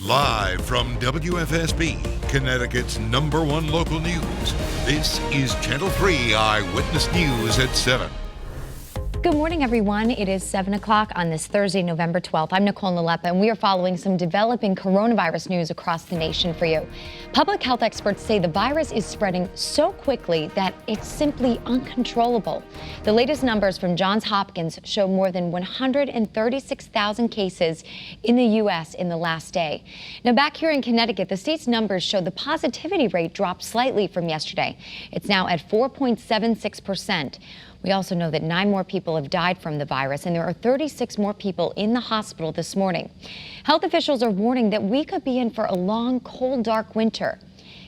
Live from WFSB, Connecticut's #1 local news, this is Channel 3 Eyewitness News at 7. Good morning, everyone. It is 7 o'clock on this Thursday, November 12th. I'm Nicole Nalepa, and we are following some developing coronavirus news across the nation for you. Public health experts say the virus is spreading so quickly that it's simply uncontrollable. The latest numbers from Johns Hopkins show more than 136,000 cases in the U.S. in the last day. Now, back here in Connecticut, the state's numbers show the positivity rate dropped slightly from yesterday. It's now at 4.76%. We also know that 9 more people have died from the virus, and there are 36 more people in the hospital this morning. Health officials are warning that we could be in for a long, cold, dark winter.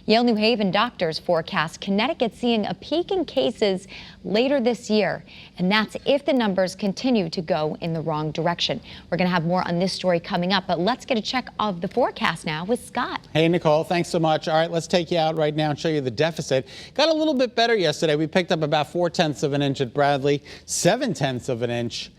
Yale New Haven doctors forecast Connecticut seeing a peak in cases later this year, and that's if the numbers continue to go in the wrong direction. We're going to have more on this story coming up, but let's get a check of the forecast now with Scott. Hey, Nicole, thanks so much. All right, let's take you out right now and show you the deficit. Got a little bit better yesterday. We picked up about 4/10 of an inch at Bradley, 7/10 of an inch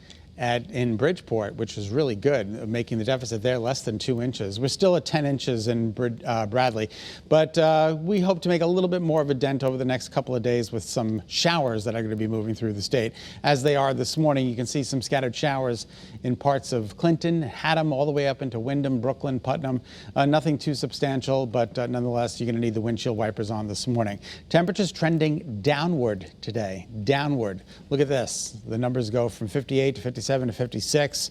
in Bridgeport, which is really good, making the deficit there less than 2 inches. We're still at 10 inches in Bradley, but we hope to make a little bit more of a dent over the next couple of days with some showers that are going to be moving through the state. As they are this morning, you can see some scattered showers in parts of Clinton, Haddam, all the way up into Wyndham, Brooklyn, Putnam. Nothing too substantial, but nonetheless, you're going to need the windshield wipers on this morning. Temperatures trending downward today, downward. Look at this. The numbers go from 58 to 57 to 56.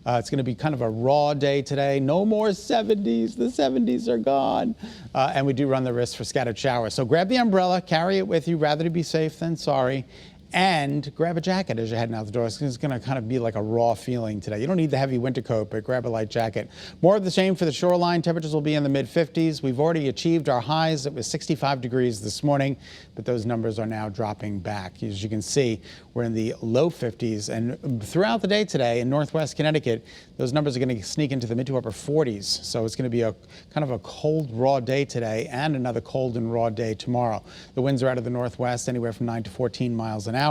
It's going to be kind of a raw day today. No more 70s. The 70s are gone. And we do run the risk for scattered showers. So grab the umbrella, carry it with you, rather to be safe than sorry. And grab a jacket as you're heading out the door. It's going to kind of be like a raw feeling today. You don't need the heavy winter coat, but grab a light jacket. More of the same for the shoreline. Temperatures will be in the mid-50s. We've already achieved our highs. It was 65 degrees this morning, but those numbers are now dropping back. As you can see, we're in the low 50s. And throughout the day today in northwest Connecticut, those numbers are going to sneak into the mid to upper 40s. So it's going to be a kind of a cold, raw day today and another cold and raw day tomorrow. The winds are out of the northwest, anywhere from 9 to 14 miles an hour.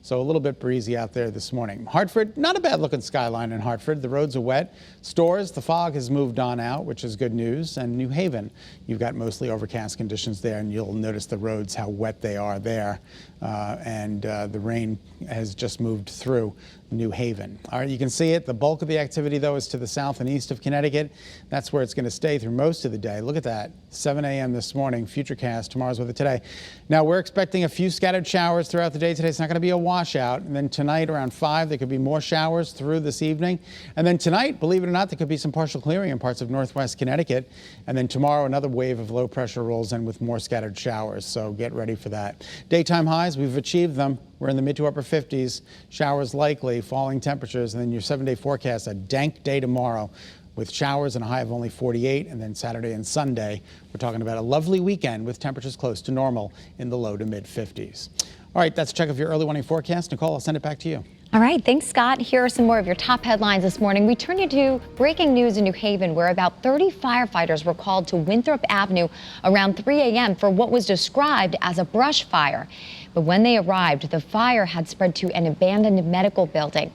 So a little bit breezy out there this morning. Hartford, not a bad looking skyline in Hartford. The roads are wet. Stores, the fog has moved on out, which is good news. And New Haven, you've got mostly overcast conditions there, and you'll notice the roads, how wet they are there. The rain has just moved through New Haven. All right, you can see it. The bulk of the activity, though, is to the south and east of Connecticut. That's where it's going to stay through most of the day. Look at that, 7 a.m. this morning, Futurecast, tomorrow's weather today. Now, we're expecting a few scattered showers throughout the day today. It's not going to be a washout. And then tonight around 5, there could be more showers through this evening. And then tonight, believe it or not, there could be some partial clearing in parts of northwest Connecticut. And then tomorrow, another wave of low pressure rolls in with more scattered showers. So get ready for that. Daytime highs, we've achieved them. We're in the mid to upper 50s, showers likely, falling temperatures, and then your 7-day forecast, a dank day tomorrow with showers and a high of only 48, and then Saturday and Sunday, we're talking about a lovely weekend with temperatures close to normal in the low to mid 50s. All right, that's a check of your early morning forecast. Nicole, I'll send it back to you. All right, thanks, Scott. Here are some more of your top headlines this morning. We turn you to breaking news in New Haven, where about 30 firefighters were called to Winthrop Avenue around 3 a.m. for what was described as a brush fire. But when they arrived, the fire had spread to an abandoned medical building.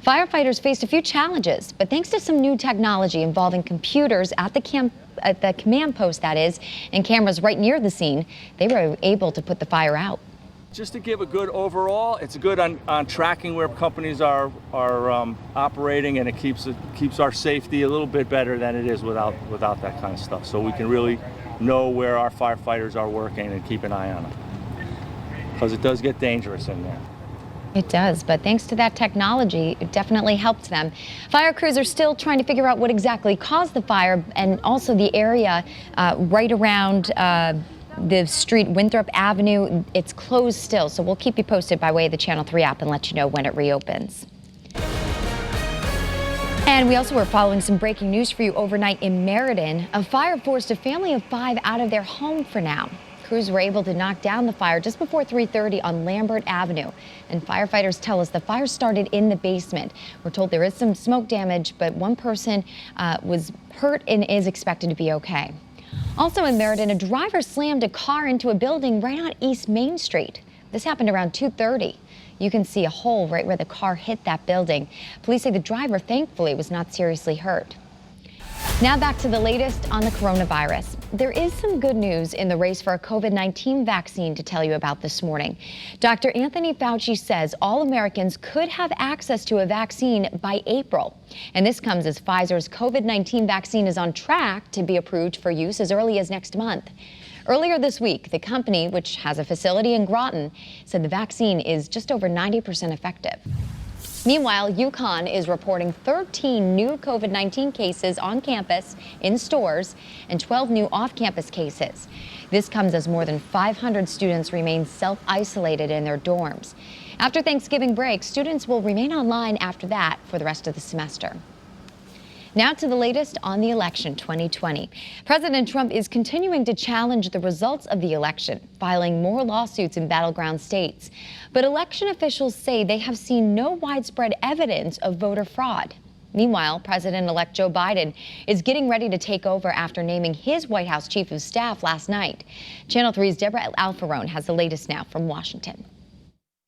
Firefighters faced a few challenges, but thanks to some new technology involving computers at the command post, that is, and cameras right near the scene, they were able to put the fire out. Just to give a good overall, it's good on tracking where companies are operating, and it keeps our safety a little bit better than it is without that kind of stuff. So we can really know where our firefighters are working and keep an eye on them, because it does get dangerous in there. It does, but thanks to that technology, it definitely helped them. Fire crews are still trying to figure out what exactly caused the fire, and also the area right around the street, Winthrop Avenue, it's closed still. So we'll keep you posted by way of the Channel 3 app and let you know when it reopens. And we also were following some breaking news for you overnight in Meridian. A fire forced a family of 5 out of their home for now. Crews were able to knock down the fire just before 3:30 on Lambert Avenue. And firefighters tell us the fire started in the basement. We're told there is some smoke damage, but one person was hurt and is expected to be okay. Also in Meriden, a driver slammed a car into a building right on East Main Street. This happened around 2:30. You can see a hole right where the car hit that building. Police say the driver, thankfully, was not seriously hurt. Now back to the latest on the coronavirus. There is some good news in the race for a COVID-19 vaccine to tell you about this morning. Dr. Anthony Fauci says all Americans could have access to a vaccine by April. And this comes as Pfizer's COVID-19 vaccine is on track to be approved for use as early as next month. Earlier this week, the company, which has a facility in Groton, said the vaccine is just over 90% effective. Meanwhile, UConn is reporting 13 new COVID-19 cases on campus, in stores, and 12 new off-campus cases. This comes as more than 500 students remain self-isolated in their dorms. After Thanksgiving break, students will remain online after that for the rest of the semester. Now to the latest on the election 2020. President Trump is continuing to challenge the results of the election, filing more lawsuits in battleground states. But election officials say they have seen no widespread evidence of voter fraud. Meanwhile, President-elect Joe Biden is getting ready to take over after naming his White House chief of staff last night. Channel 3's Deborah Alfarone has the latest now from Washington.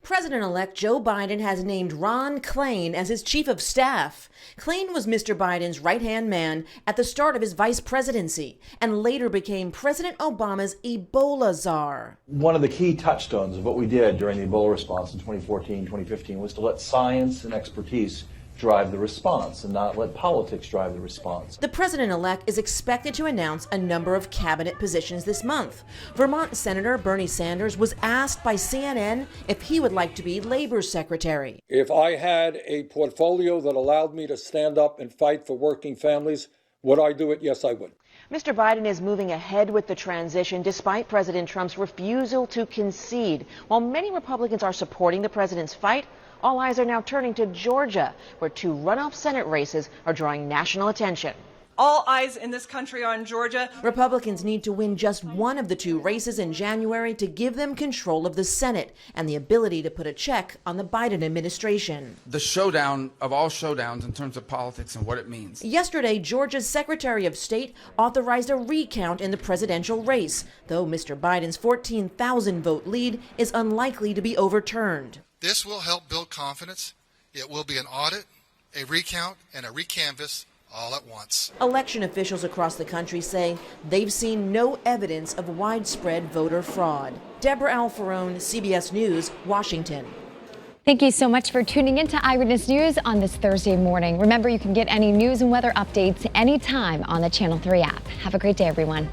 President-elect Joe Biden has named Ron Klain as his chief of staff. Klain was Mr. Biden's right-hand man at the start of his vice presidency and later became President Obama's Ebola czar. One of the key touchstones of what we did during the Ebola response in 2014, 2015 was to let science and expertise drive the response and not let politics drive the response. The president-elect is expected to announce a number of cabinet positions this month. Vermont Senator Bernie Sanders was asked by CNN if he would like to be Labor Secretary. If I had a portfolio that allowed me to stand up and fight for working families, would I do it? Yes, I would. Mr. Biden is moving ahead with the transition despite President Trump's refusal to concede. While many Republicans are supporting the president's fight, all eyes are now turning to Georgia, where two runoff Senate races are drawing national attention. All eyes in this country are on Georgia. Republicans need to win just one of the two races in January to give them control of the Senate and the ability to put a check on the Biden administration. The showdown of all showdowns in terms of politics and what it means. Yesterday, Georgia's Secretary of State authorized a recount in the presidential race, though Mr. Biden's 14,000 vote lead is unlikely to be overturned. This will help build confidence. It will be an audit, a recount, and a recanvass all at once. Election officials across the country say they've seen no evidence of widespread voter fraud. Deborah Alfarone, CBS News, Washington. Thank you so much for tuning in to Eyewitness News on this Thursday morning. Remember, you can get any news and weather updates anytime on the Channel 3 app. Have a great day, everyone.